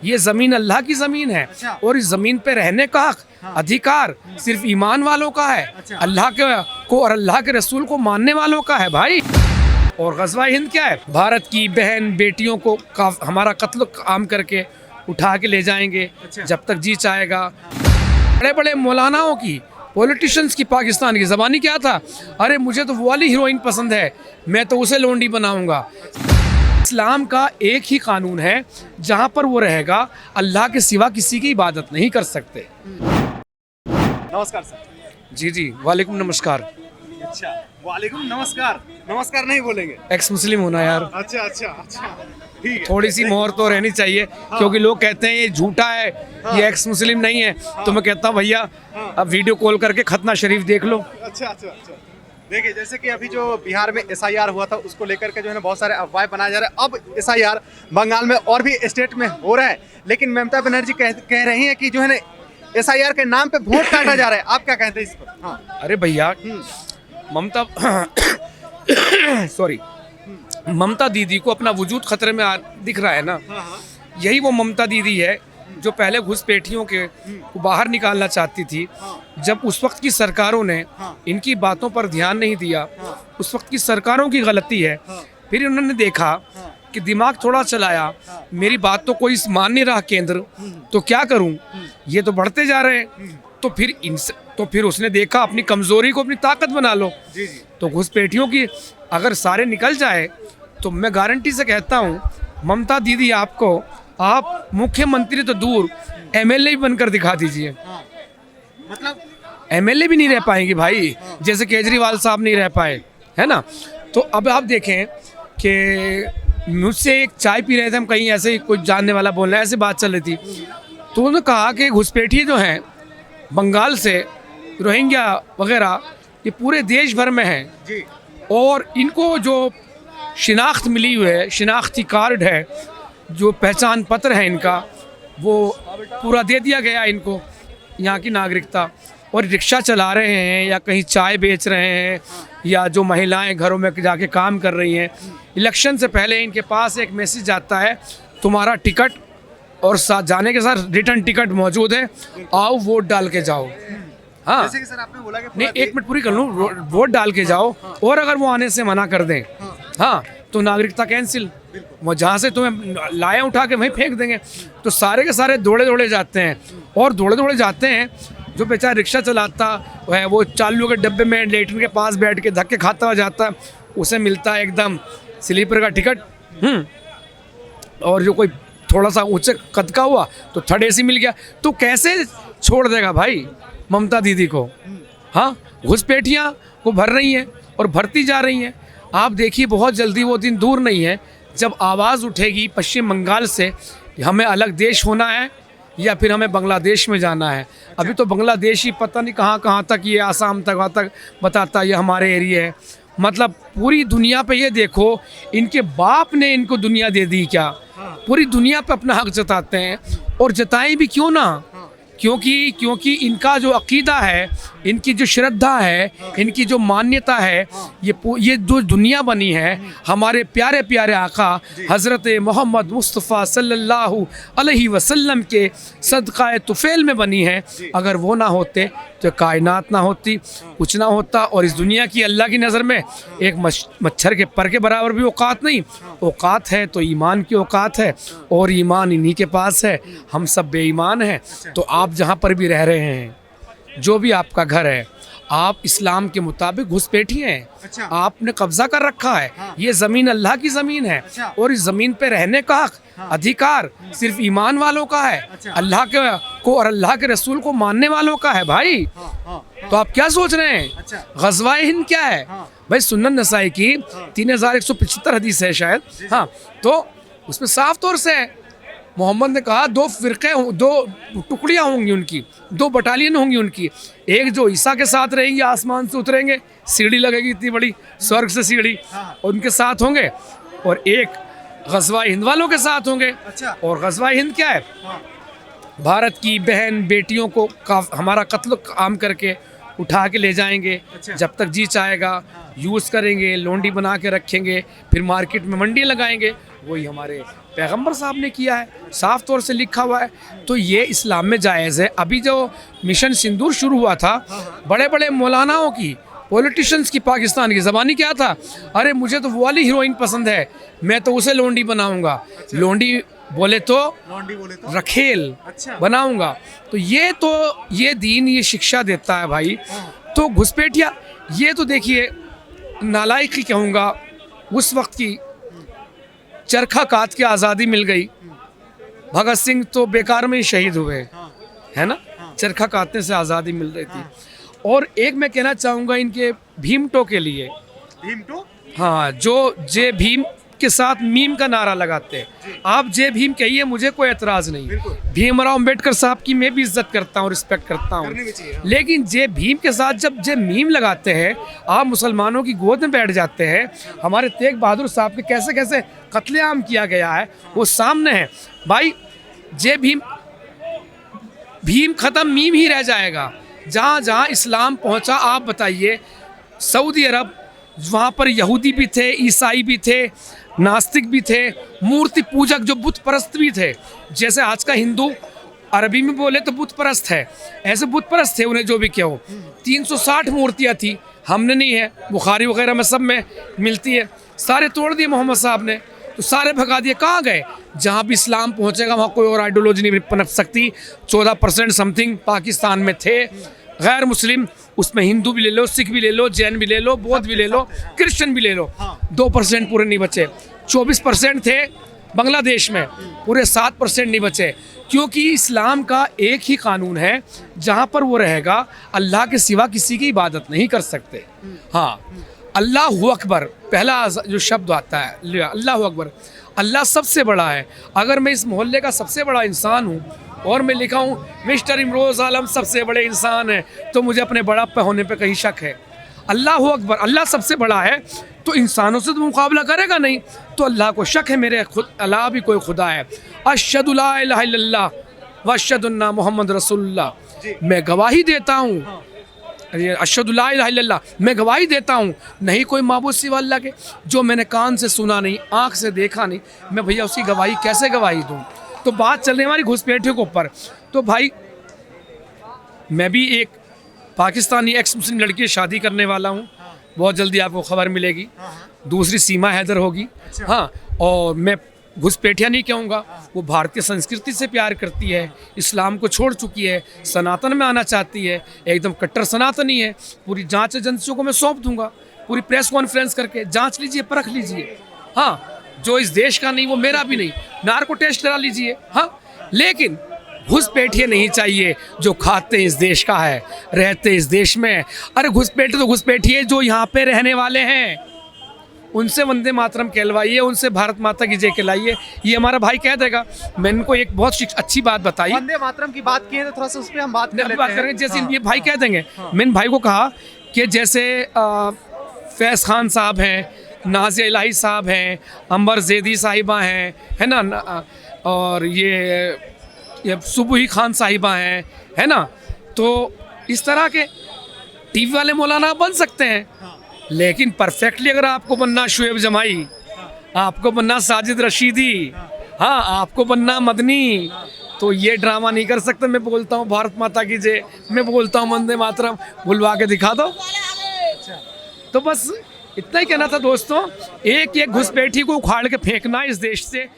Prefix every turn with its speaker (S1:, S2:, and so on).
S1: ये जमीन अल्लाह की जमीन है।
S2: अच्छा।
S1: और इस जमीन पे रहने का हक, अधिकार सिर्फ ईमान वालों का है।
S2: अच्छा।
S1: अल्लाह को और अल्लाह के रसूल को मानने वालों का है भाई। और गज़वा हिंद क्या है? भारत की बहन बेटियों को हमारा कत्ल आम करके उठा के ले जाएंगे।
S2: अच्छा।
S1: जब तक जी चाहेगा। बड़े बड़े मौलानाओं की, पॉलिटिशियंस की पाकिस्तान की ज़बानी क्या था? अरे मुझे तो वो वाली हीरोइन पसंद है, मैं तो उसे लोंडी बनाऊंगा। इस्लाम का एक ही कानून है, जहाँ पर वो रहेगा अल्लाह के सिवा किसी की इबादत नहीं कर सकते।
S2: नमस्कार सर।
S1: जी जी, वालेकुम नमस्कार।
S2: अच्छा, वालेकुम नमस्कार। नमस्कार नहीं बोलेंगे?
S1: एक्स मुस्लिम होना यार,
S2: अच्छा अच्छा अच्छा, ठीक है।
S1: थोड़ी सी मोहर तो रहनी चाहिए। क्योंकि लोग कहते हैं ये झूठा है, ये एक्स मुस्लिम नहीं है। तो मैं कहता हूँ भैया अब वीडियो कॉल करके खतना शरीफ देख लो।
S2: अच्छा अच्छा अच्छा, देखिए जैसे कि अभी जो बिहार में SIR हुआ था उसको लेकर के जो है ना बहुत सारे अफवाहें बनाए जा रहे हैं। अब SIR बंगाल में और भी स्टेट में हो रहा है, लेकिन ममता बनर्जी कह रही हैं कि जो है ना SIR के नाम पे वोट काटा जा रहा है। आप क्या कहते हैं इस पर? हाँ।
S1: अरे भैया ममता सॉरी, ममता दीदी को अपना वजूद खतरे में दिख रहा है ना। यही वो ममता दीदी है जो पहले घुसपैठियों के को बाहर निकालना चाहती थी। जब उस वक्त की सरकारों ने इनकी बातों पर ध्यान नहीं दिया, उस वक्त की सरकारों की गलती है। फिर उन्होंने देखा कि दिमाग थोड़ा चलाया, मेरी बात तो कोई मान नहीं रहा केंद्र, तो क्या करूं, ये तो बढ़ते जा रहे हैं। तो फिर उसने देखा अपनी कमजोरी को अपनी ताकत बना लो।
S2: जी जी।
S1: तो घुसपैठियों की अगर सारे निकल जाए तो मैं गारंटी से कहता हूँ ममता दीदी आपको, आप मुख्यमंत्री तो दूर MLA भी बनकर दिखा दीजिए।
S2: मतलब
S1: MLA भी नहीं रह पाएंगे भाई, जैसे केजरीवाल साहब नहीं रह पाए, है ना। तो अब आप देखें कि मुझसे एक चाय पी रहे थे हम, कहीं ऐसे ही कुछ जानने वाला बोल रहा है, ऐसे बात चल रही थी। तो उन्होंने कहा कि घुसपैठिए जो हैं बंगाल से, रोहिंग्या वगैरह, ये पूरे देश भर में हैं।
S2: जी।
S1: और इनको जो शिनाख्त मिली हुई है, शिनाख्ती कार्ड है, जो पहचान पत्र है इनका, वो पूरा दे दिया गया इनको, यहाँ की नागरिकता। और रिक्शा चला रहे हैं या कहीं चाय बेच रहे हैं या जो महिलाएं घरों में जाके काम कर रही हैं, इलेक्शन से पहले इनके पास एक मैसेज आता है, तुम्हारा टिकट और साथ जाने के साथ रिटर्न टिकट मौजूद है, आओ वोट डाल के जाओ। हाँ,
S2: जैसे कि सर आपने बोला कि
S1: नहीं, एक मिनट पूरी कर लूँ। वोट डाल के जाओ, और अगर वो आने से मना कर दें, हाँ, तो नागरिकता कैंसिल। वो जहाँ से तुम्हें लाए उठा के वहीं फेंक देंगे। तो सारे के सारे दौड़े दौड़े जाते हैं, और दौड़े दौड़े जाते हैं। जो बेचारा रिक्शा चलाता है वो चालू के डब्बे में लेटरिन के पास बैठ के धक्के खाता हुआ जाता है, उसे मिलता है एकदम स्लीपर का टिकट। और जो कोई थोड़ा सा ऊंचे कद का हुआ तो थर्ड AC मिल गया। तो कैसे छोड़ देगा भाई ममता दीदी को? हाँ, घुसपैठियाँ को भर रही हैं और भरती जा रही हैं। आप देखिए बहुत जल्दी वो दिन दूर नहीं है जब आवाज़ उठेगी पश्चिम बंगाल से, हमें अलग देश होना है या फिर हमें बांग्लादेश में जाना है। अभी तो बांग्लादेश ही पता नहीं कहाँ कहाँ तक, ये आसाम तक, वहाँ तक बताता ये हमारे एरिया है। मतलब पूरी दुनिया पे ये देखो, इनके बाप ने इनको दुनिया दे दी क्या? पूरी दुनिया पे अपना हक जताते हैं, और जताएं भी क्यों ना, क्योंकि इनका जो अकीदा है, इनकी जो श्रद्धा है, इनकी जो मान्यता है, ये जो दुनिया बनी है हमारे प्यारे प्यारे आका हज़रत मोहम्मद मुस्तफ़ा सल्लल्लाहु अलैहि वसल्लम के सदक़ा तुफ़ैल में बनी है। अगर वो ना होते तो कायनात ना होती, कुछ ना होता। और इस दुनिया की अल्लाह की नज़र में एक मच्छर के पर के बराबर भी औकात नहीं। औकात है तो ईमान की औकात है, और ईमान इन्हीं के पास है। हम सब बेईमान हैं। तो आप जहाँ पर भी रह रहे हैं, जो भी आपका घर है, आप इस्लाम के मुताबिक घुसपैठी हैं।
S2: अच्छा।
S1: आपने कब्जा कर रखा है। ये ज़मीन अल्लाह की ज़मीन है।
S2: अच्छा।
S1: और इस ज़मीन पे रहने का हक, अधिकार सिर्फ ईमान वालों का है।
S2: अच्छा।
S1: अल्लाह को और अल्लाह के रसूल को मानने वालों का है भाई। तो आप क्या सोच रहे हैं?
S2: अच्छा।
S1: गज़वा हिंद क्या है भाई? सुनन नसाई की 3175 हदीस है शायद। हाँ, तो उसमें साफ तौर से है, मोहम्मद ने कहा दो फ़िरक़े, दो टुकड़ियाँ होंगी उनकी, दो बटालियन होंगी उनकी। एक जो ईसा के साथ रहेंगे, आसमान से उतरेंगे, सीढ़ी लगेगी इतनी बड़ी, स्वर्ग से सीढ़ी, और उनके साथ होंगे। और एक गज़वा हिंद वालों के साथ होंगे।
S2: अच्छा।
S1: और गज़वा हिंद क्या है? भारत की बहन बेटियों को हमारा कत्ल आम करके उठा के ले जाएंगे।
S2: अच्छा।
S1: जब तक जी चाहेगा यूज़ करेंगे, लोंडी बना के रखेंगे, फिर मार्केट में मंडी लगाएंगे। वही हमारे पैगंबर साहब ने किया है, साफ तौर से लिखा हुआ है, तो ये इस्लाम में जायज़ है। अभी जो मिशन सिंदूर शुरू हुआ था, बड़े बड़े मौलानाओं की, पॉलिटिशियंस की, पाकिस्तान की ज़बानी क्या था, अरे मुझे तो वो वाली हीरोइन पसंद है, मैं तो उसे लोंडी बनाऊंगा। लोंडी बोले तो
S2: लॉन्डी बोले तो
S1: रखेल
S2: अच्छा।
S1: बनाऊंगा। तो ये दीन ये शिक्षा देता है भाई। तो घुसपैठिया ये तो देखिए नालायकी कहूँगा, उस वक्त की चरखा काट के आज़ादी मिल गई। भगत सिंह तो बेकार में ही शहीद हुए, है ना, चरखा काटने से आज़ादी मिल रही थी। और एक मैं कहना चाहूँगा इनके भीमटो के लिए,
S2: भीम टू
S1: हाँ, जो जय भीम के साथ मीम का नारा लगाते हैं, आप जय भीम कहिए, मुझे कोई एतराज़ नहीं।
S2: बिल्कुल।
S1: भीमराव अम्बेडकर साहब की मैं भी इज्जत करता हूँ, रिस्पेक्ट करता
S2: करनी भी
S1: हूँ,
S2: चाहिए, हाँ।
S1: लेकिन जय भीम के साथ जब जय मीम लगाते हैं, आप मुसलमानों की गोद में बैठ जाते हैं। हमारे तेग बहादुर साहब के कैसे कैसे कत्लेआम किया गया है वो सामने है भाई। जय भीम, भीम खत्म, मीम ही रह जाएगा। जहाँ जहाँ इस्लाम पहुँचा, आप बताइए, सऊदी अरब, वहाँ पर यहूदी भी थे, ईसाई भी थे, नास्तिक भी थे, मूर्ति पूजक जो बुत परस्त भी थे। जैसे आज का हिंदू अरबी में बोले तो बुत परस्त है, ऐसे बुत परस्त थे, उन्हें जो भी क्या हो। 360 मूर्तियाँ थी, हमने नहीं है, बुखारी वगैरह में सब में मिलती है, सारे तोड़ दिए मोहम्मद साहब ने, तो सारे भगा दिए। कहाँ गए? जहाँ भी इस्लाम पहुँचेगा वहाँ कोई और आइडियोलॉजी नहीं पनप सकती। 14% समथिंग पाकिस्तान में थे गैर मुस्लिम, उसमें हिंदू भी ले लो, सिख भी ले लो, जैन भी ले लो, बौद्ध भी ले लो, क्रिश्चियन भी ले लो, 2% पूरे नहीं बचे। 24% थे बांग्लादेश में, पूरे 7% नहीं बचे। क्योंकि इस्लाम का एक ही कानून है, जहाँ पर वो रहेगा अल्लाह के सिवा किसी की इबादत नहीं कर सकते। हाँ, अल्लाह अकबर पहला जो शब्द आता है, अल्लाह अकबर, अल्लाह सबसे बड़ा है। अगर मैं इस मोहल्ले का सबसे बड़ा इंसान हूँ और मैं लिखा हूँ मिस्टर इमरोज़ आलम सबसे बड़े इंसान है, तो मुझे अपने बड़ा होने पे कहीं शक है। अल्लाह अकबर, अल्लाह सबसे बड़ा है, तो इंसानों से तो मुकाबला करेगा नहीं, तो अल्लाह को शक है मेरे खुद अल्लाह भी कोई खुदा है। अशहदु ला इलाहा इल्लल्लाह व अशहदु अन्ना मुहम्मद रसूलुल्लाह, मैं गवाही देता हूँ, अशहदु ला इलाहा इल्लल्लाह, मैं गवाही देता हूँ नहीं कोई माबूद सिवा अल्लाह के, जो मैंने कान से सुना नहीं, आँख से देखा नहीं, मैं भैया उसकी गवाही कैसे गवाही दूँ। तो बात चल रही हमारी घुसपैठियों के ऊपर। तो भाई मैं भी एक पाकिस्तानी एक्स मुस्लिम लड़की से शादी करने वाला हूँ, बहुत जल्दी आपको खबर मिलेगी। दूसरी सीमा हैदर होगी। हाँ, और मैं घुसपैठिया नहीं कहूँगा, वो भारतीय संस्कृति से प्यार करती है, इस्लाम को छोड़ चुकी है, सनातन में आना चाहती है, एकदम कट्टर सनातनी है। पूरी जांच एजेंसियों को मैं सौंप दूंगा, पूरी प्रेस कॉन्फ्रेंस करके जांच लीजिए, परख लीजिए। हाँ, जो इस देश का नहीं वो मेरा भी नहीं, नार्को टेस्ट करा लीजिए। हाँ, लेकिन घुसपैठिए नहीं चाहिए जो खाते इस देश का है, रहते इस देश में। अरे घुसपैठिए तो घुसपैठिए जो यहाँ पे रहने वाले हैं, उनसे वंदे मातरम कहलवाइए, उनसे भारत माता की जय कहलाइए, ये हमारा भाई कह देगा। मैंने इनको एक बहुत अच्छी बात बताई,
S2: वंदे मातरम की बात की है तो थोड़ा सा उस पर हम बात कर लेते हैं।
S1: करेंगे। जैसे ये भाई कह देंगे, मैंने भाई को कहा कि जैसे फैज़ खान साहब हैं, नाज़िया इलाही साहब हैं, अंबर ज़ैदी साहिबा हैं, है ना, और ये सुबही खान साहिबा हैं, है ना, तो इस तरह के टीवी वाले मौलाना बन सकते हैं। लेकिन परफेक्टली अगर आपको बनना शुएब जमाई, आपको बनना साजिद रशीदी, हाँ, आपको बनना मदनी, तो ये ड्रामा नहीं कर सकते। मैं बोलता हूँ भारत माता की जय, मैं बोलता हूँ वंदे मातरम, बुलवा के दिखा दो। तो बस इतना ही कहना था दोस्तों, एक घुसपैठी को उखाड़ के फेंकना इस देश से।